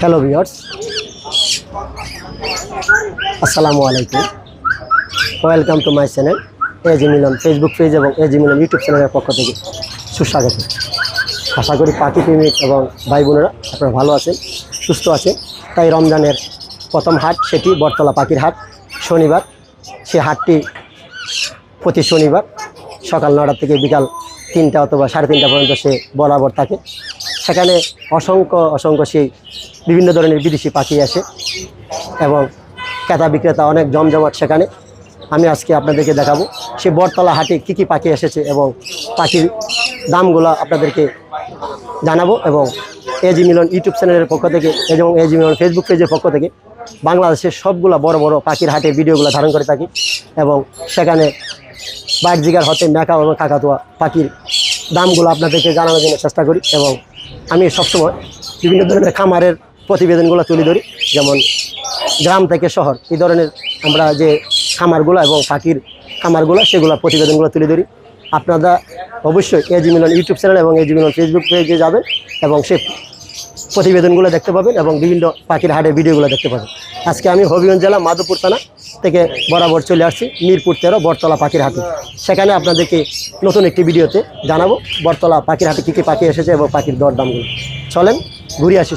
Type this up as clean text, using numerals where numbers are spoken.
Hello viewers, আসসালামু আলাইকুম। Welcome to my channel AG Milon Facebook page এবং এজি মিলন ইউটিউব চ্যানেলের পক্ষ থেকে সুস্বাগত। আশা করি পাখি প্রেমিক এবং ভাই বোনেরা আপনারা ভালো আছেন, সুস্থ আছেন। তাই রমজানের প্রথম হাট, সেটি বটতলা পাখির হাট, শনিবার। সে হাটটি প্রতি শনিবার সকাল 9টা থেকে বিকাল 3টা অথবা 3:30 পর্যন্ত সে বরাবর থাকে। সেখানে অসংখ্য সেই বিভিন্ন ধরনের বিদেশি পাখি আসে এবং ক্রেতা বিক্রেতা অনেক জমজমাট সেখানে। আমি আজকে আপনাদেরকে দেখাবো সে বটতলা হাটে কী কী পাখি এসেছে এবং পাখির দামগুলো আপনাদেরকে জানাবো। এবং এজি মিলন ইউটিউব চ্যানেলের পক্ষ থেকে এবং এজি মিলন ফেসবুক পেজের পক্ষ থেকে বাংলাদেশের সবগুলো বড় বড় পাখির হাটের ভিডিওগুলো ধারণ করে থাকি এবং সেখানে বাগজিগার হতে ম্যাকাও এবং কাকাতুয়া পাখির দামগুলো আপনাদেরকে জানানোর জন্য চেষ্টা করি। এবং আমি সবসময় বিভিন্ন ধরনের খামারের প্রতিবেদনগুলো তুলে ধরি, যেমন গ্রাম থেকে শহর এই ধরনের আমরা যে খামারগুলো এবং পাখির খামারগুলো সেগুলো প্রতিবেদনগুলো তুলে ধরি। আপনারা অবশ্যই এজি মিলন ইউটিউব চ্যানেল এবং এজি মিলন ফেসবুক পেজে যাবেন এবং সে প্রতিবেদনগুলো দেখতে পাবেন এবং বিভিন্ন পাখির হাটের ভিডিওগুলো দেখতে পাবেন। আজকে আমি হবিগঞ্জ জেলা মাধবপুর থানা থেকে বরাবর চলে আসছি মিরপুর 13 বটতলা পাখির হাটে। সেখানে আপনাদেরকে নতুন একটি ভিডিওতে জানাবো বটতলা পাখির হাটে কী কী পাখি এসেছে এবং পাখির দরদামগুলো। চলেন ঘুরে আসি।